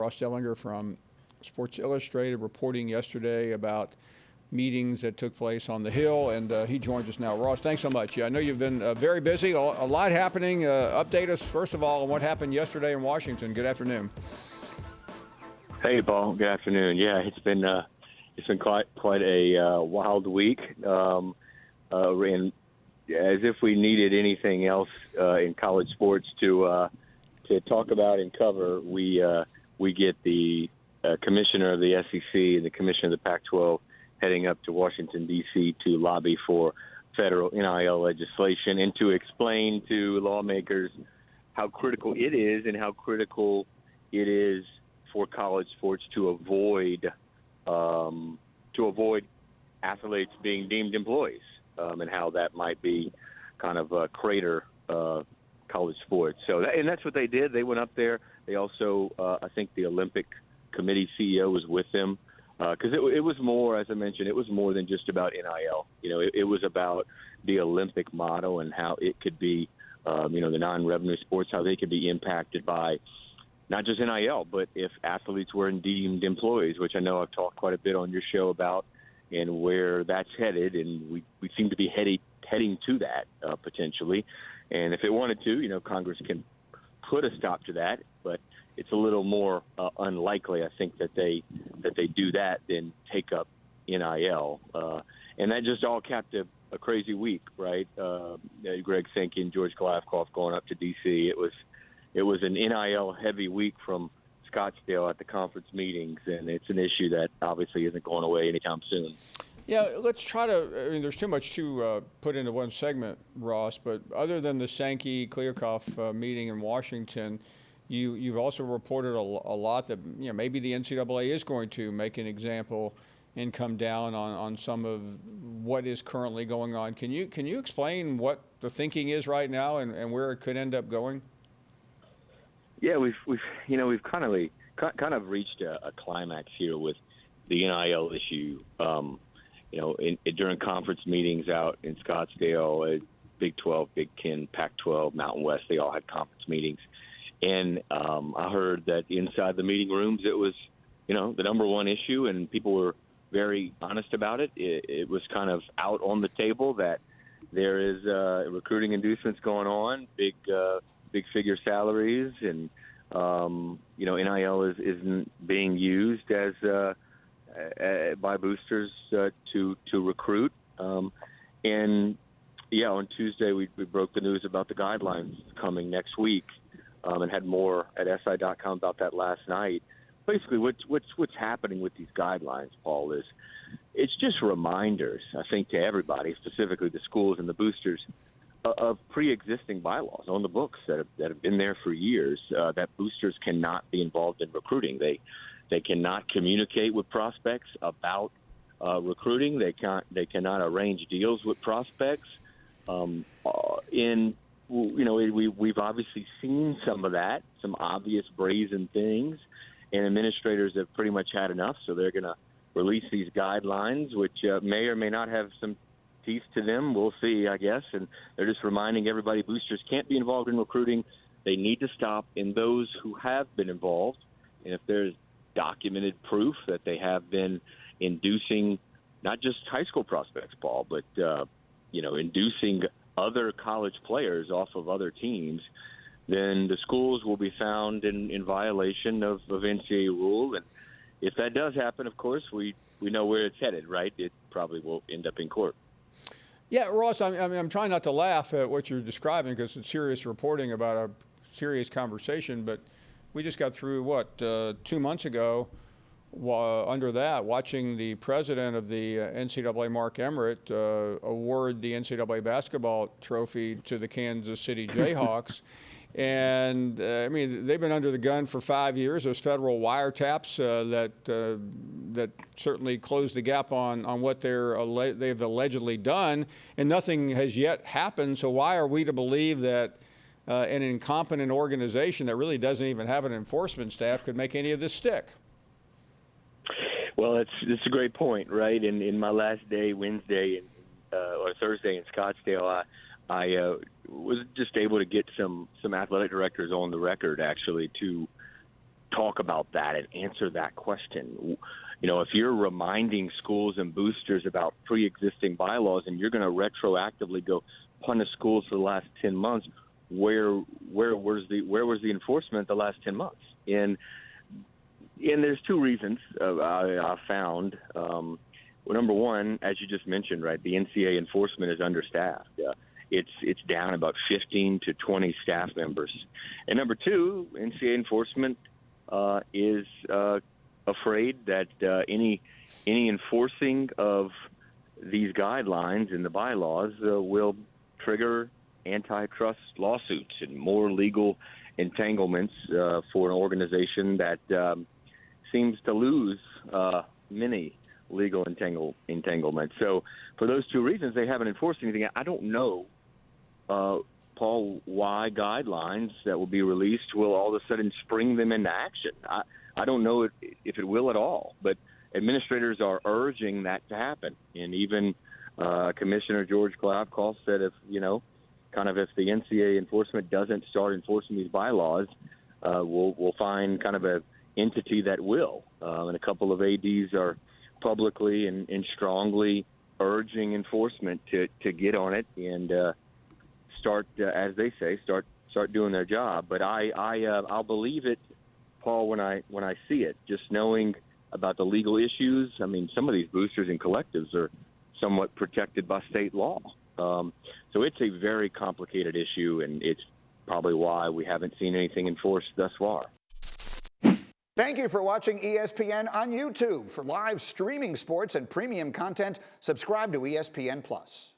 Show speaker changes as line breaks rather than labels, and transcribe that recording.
Ross Dellenger from Sports Illustrated reporting yesterday about meetings that took place on the Hill, and he joins us now. Ross, thanks so much. Yeah, I know you've been very busy, a lot happening. Update us, first of all, on what happened yesterday in Washington. Good afternoon.
Hey, Paul. Good afternoon. Yeah, it's been quite a wild week, and as if we needed anything else in college sports to talk about and cover, we get the commissioner of the SEC and the commissioner of the Pac-12 heading up to Washington, D.C. to lobby for federal NIL legislation and to explain to lawmakers how critical it is and how critical it is for college sports to avoid athletes being deemed employees, and how that might be kind of crater college sports. So, and that's what they did. They went up there. They also, I think the Olympic Committee CEO was with them, because it was more, as I mentioned, it was more than just about NIL. It was about the Olympic model and how it could be, the non-revenue sports, how they could be impacted by not just NIL, but if athletes were deemed employees, which I know I've talked quite a bit on your show about, and where that's headed, and we seem to be heading to that potentially. And if it wanted to, Congress can put a stop to that, but it's a little more unlikely, I think, that they do that than take up NIL. And that just all capped a crazy week, right? Greg Sankey and George Glavkoff going up to D.C. It was an NIL heavy week from Scottsdale at the conference meetings, and it's an issue that obviously isn't going away anytime soon.
Yeah, let's try to, there's too much to put into one segment, Ross, but other than the Sankey-Kliavkoff meeting in Washington, you've also reported a lot that maybe the NCAA is going to make an example and come down on some of what is currently going on. Can you explain what the thinking is right now and where it could end up going?
Yeah, we've kind of reached a climax here with the NIL issue. During conference meetings out in Scottsdale, Big 12, Big 10, Pac-12, Mountain West, they all had conference meetings. And I heard that inside the meeting rooms, it was, the number one issue, and people were very honest about it. It was kind of out on the table that there is recruiting inducements going on, big figure salaries, and NIL isn't being used as by boosters to recruit. And on Tuesday we broke the news about the guidelines coming next week, and had more at SI.com about that last night. Basically, what's happening with these guidelines, Paul, is it's just reminders, I think, to everybody, specifically the schools and the boosters, of pre-existing bylaws on the books that have been there for years, that boosters cannot be involved in recruiting. They cannot communicate with prospects about recruiting. They cannot arrange deals with prospects. We've obviously seen some of that, some obvious brazen things, and administrators have pretty much had enough. So they're going to release these guidelines, which may or may not have some teeth to them. We'll see, I guess. And they're just reminding everybody boosters can't be involved in recruiting. They need to stop. And those who have been involved, and if there's documented proof that they have been inducing not just high school prospects, Paul, but inducing other college players off of other teams, then the schools will be found in violation of NCAA rule. And if that does happen, of course, we know where it's headed, right? It probably will end up in court.
Yeah, Ross, I'm trying not to laugh at what you're describing because it's serious reporting about a serious conversation, but we just got through, 2 months ago, under that, watching the president of the NCAA, Mark Emmert, award the NCAA basketball trophy to the Kansas City Jayhawks. And, they've been under the gun for 5 years. There's federal wiretaps that certainly close the gap on what they've allegedly done, and nothing has yet happened. So why are we to believe that an incompetent organization that really doesn't even have an enforcement staff could make any of this stick?
Well, it's a great point, right? In my last day, Wednesday or Thursday in Scottsdale, I was just able to get some athletic directors on the record, actually, to talk about that and answer that question. You know, if you're reminding schools and boosters about pre-existing bylaws and you're going to retroactively go punish schools for the last 10 months, where was the enforcement the last 10 months? And there's two reasons I found. Well, number one, as you just mentioned, right, the NCAA enforcement is understaffed. It's down about 15 to 20 staff members. And number two, NCAA enforcement is afraid that any enforcing of these guidelines and the bylaws will trigger antitrust lawsuits and more legal entanglements for an organization that seems to lose many legal entanglements. So for those two reasons, they haven't enforced anything. I don't know, Paul, why guidelines that will be released will all of a sudden spring them into action. I don't know if it will at all, but administrators are urging that to happen. And even Commissioner George Glavkal said if the NCAA enforcement doesn't start enforcing these bylaws, we'll find kind of a entity that will. And a couple of ADs are publicly and strongly urging enforcement to get on it and start, as they say, start doing their job. But I'll believe it, Paul, when I see it. Just knowing about the legal issues. I mean, some of these boosters and collectives are somewhat protected by state law. So it's a very complicated issue, and it's probably why we haven't seen anything enforced thus far.
Thank you for watching ESPN on YouTube. For live streaming sports and premium content, subscribe to ESPN+.